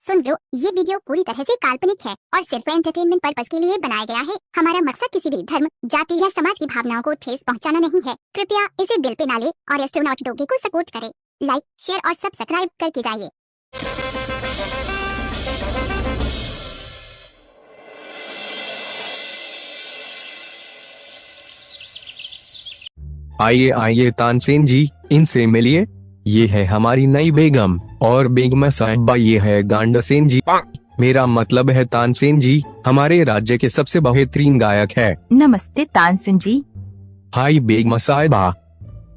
सुन लो, ये वीडियो पूरी तरह से काल्पनिक है और सिर्फ एंटरटेनमेंट पर्पस के लिए बनाया गया है। हमारा मकसद किसी भी धर्म, जाति या समाज की भावनाओं को ठेस पहुंचाना नहीं है। कृपया इसे दिल पे ना ले और एस्ट्रोनॉट डोगी को सपोर्ट करें। लाइक, शेयर और सब्सक्राइब करके जाइए। आइए आइए तानसेन जी, इनसे मिलिए। ये है हमारी नई बेगम और बेगम साहिबा ये है गांडसेन जी। मेरा मतलब है तानसेन जी हमारे राज्य के सबसे बेहतरीन गायक है। नमस्ते तानसेन जी। हाय बेगम साहिबा।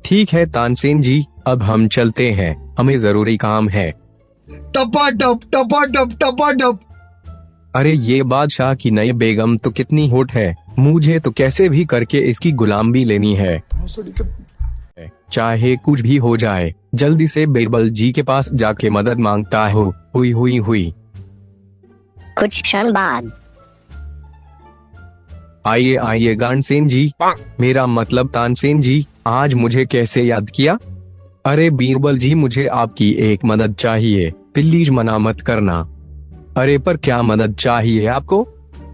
ठीक है तानसेन जी, अब हम चलते हैं, हमें जरूरी काम है। टपाटप टपाटप टपाटप। अरे ये बादशाह की नई बेगम तो कितनी होट है, मुझे तो कैसे भी करके इसकी गुलामी लेनी है, चाहे कुछ भी हो जाए। जल्दी से बीरबल जी के पास जाके मदद मांगता हो। हुई हुई हुई। कुछ क्षण बाद आइए आइए गांडसेन जी, मेरा मतलब तानसेन जी, आज मुझे कैसे याद किया? अरे बीरबल जी, मुझे आपकी एक मदद चाहिए, प्लीज मना मत करना। अरे पर क्या मदद चाहिए आपको?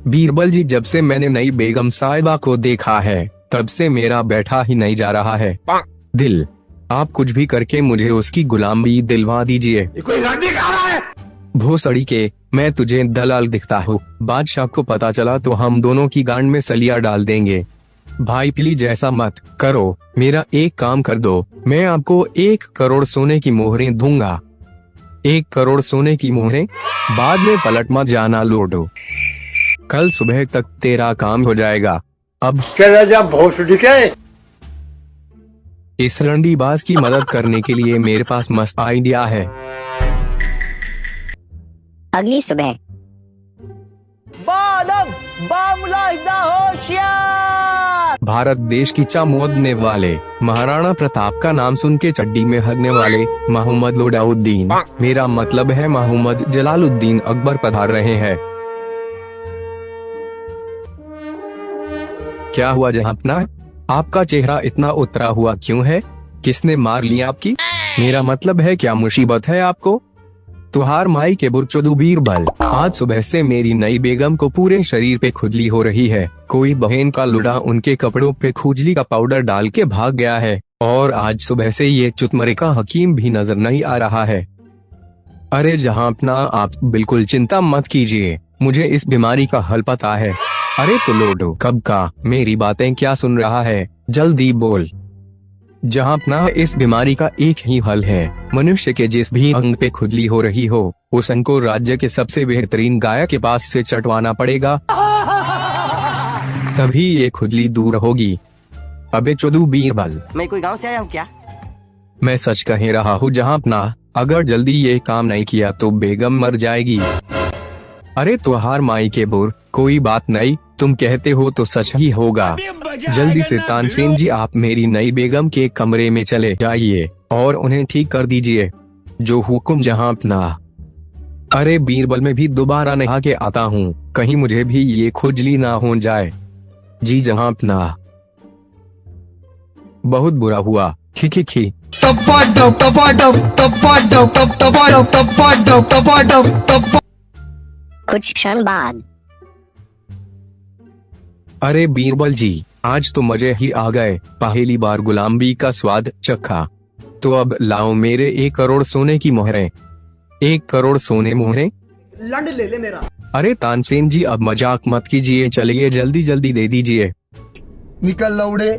बीरबल जी, जब से मैंने नई बेगम साहिबा को देखा है तब से मेरा बैठा ही नहीं जा रहा है दिल। आप कुछ भी करके मुझे उसकी गुलामी दिलवा दीजिए। कोई लड़ने का रहा है? भोसड़ी के, मैं तुझे दलाल दिखता हूँ। बादशाह को पता चला तो हम दोनों की गांड में सलिया डाल देंगे। भाई प्लीज ऐसा मत करो, मेरा एक काम कर दो, मैं आपको 1 करोड़ सोने की मोहरें दूंगा। 1 करोड़ सोने की मोहरें, बाद में पलट मत जाना लोडो, कल सुबह तक तेरा काम हो जाएगा। अब चला जा भोसड़ी के। इस रंडीबाज की मदद करने के लिए मेरे पास मस्त आइडिया है। अगली सुबह भारत देश की चा मोदने वाले महाराणा प्रताप का नाम सुन के चड्डी में हगने वाले मोहम्मद लोडाउद्दीन, मेरा मतलब है मोहम्मद जलालुद्दीन अकबर पधार रहे हैं। क्या हुआ जहांपना, आपका चेहरा इतना उतरा हुआ क्यों है? किसने मार लिया आपकी? मेरा मतलब है क्या मुसीबत है आपको? तुहार माई के बुरचोदू बीरबल, आज सुबह से मेरी नई बेगम को पूरे शरीर पे खुजली हो रही है। कोई बहन का लुड़ा उनके कपड़ों पे खुजली का पाउडर डाल के भाग गया है और आज सुबह से ये चुतमरे का हकीम भी नजर नहीं आ रहा है। अरे जहांपना, आप बिल्कुल चिंता मत कीजिए, मुझे इस बीमारी का हल पता है। अरे तो लोडो कब का मेरी बातें क्या सुन रहा है, जल्दी बोल। जहांपना, इस बीमारी का एक ही हल है, मनुष्य के जिस भी अंग पे खुजली हो रही हो उस अंग को राज्य के सबसे बेहतरीन गायक के पास से चटवाना पड़ेगा, तभी ये खुजली दूर होगी। अबे चोदू बीरबल, मैं कोई गांव से आया हूँ क्या? मैं सच कह रहा हूँ जहांपना, अगर जल्दी ये काम नहीं किया तो बेगम मर जाएगी। अरे तुहार माई के बुर, कोई बात नहीं, तुम कहते हो तो सच ही होगा। जल्दी से तानसेन जी, आप मेरी नई बेगम के कमरे में चले जाइए और उन्हें ठीक कर दीजिए। जो हुक्म जहांपना। अरे बीरबल, मैं भी दोबारा नहा के आता हूँ, कहीं मुझे भी ये खुजली ना हो जाए। जी जहांपना। बहुत बुरा हुआ, खी। टपाटप टपाटप टपाटप टपाटप टपाटप टपाटप टप। कुछ क्षण बाद अरे बीरबल जी, आज तो मजे ही आ गए, पहली बार गुलामी का स्वाद चखा। तो अब लाओ मेरे 1 करोड़ सोने की मोहरें। 1 करोड़ सोने मोहरें लंड ले ले मेरा। अरे तानसेन जी, अब मजाक मत कीजिए, चलिए जल्दी जल्दी दे दीजिए। निकल लौड़े,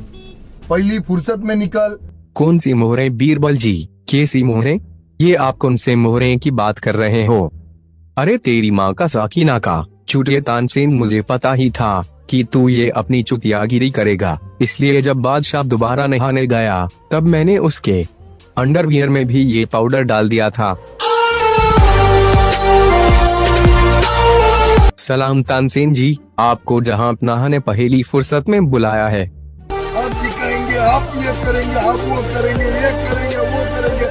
पहली फुर्सत में निकल। कौन सी मोहरें बीरबल जी, कैसी मोहरें? ये आप कौन से मोहरें की बात कर रहे हो? अरे तेरी माँ का साकिना का चूतिया तानसेन, मुझे पता ही था कि तू ये अपनी चुतियागिरी करेगा, इसलिए जब बादशाह दोबारा नहाने गया तब मैंने उसके अंडरवियर में भी ये पाउडर डाल दिया था। सलाम तानसेन जी, आपको जहांपना ने पहली फुर्सत में बुलाया है। आप ये करेंगे, आप ये करेंगे, आप वो करेंगे, ये करेंगे, वो करेंगे।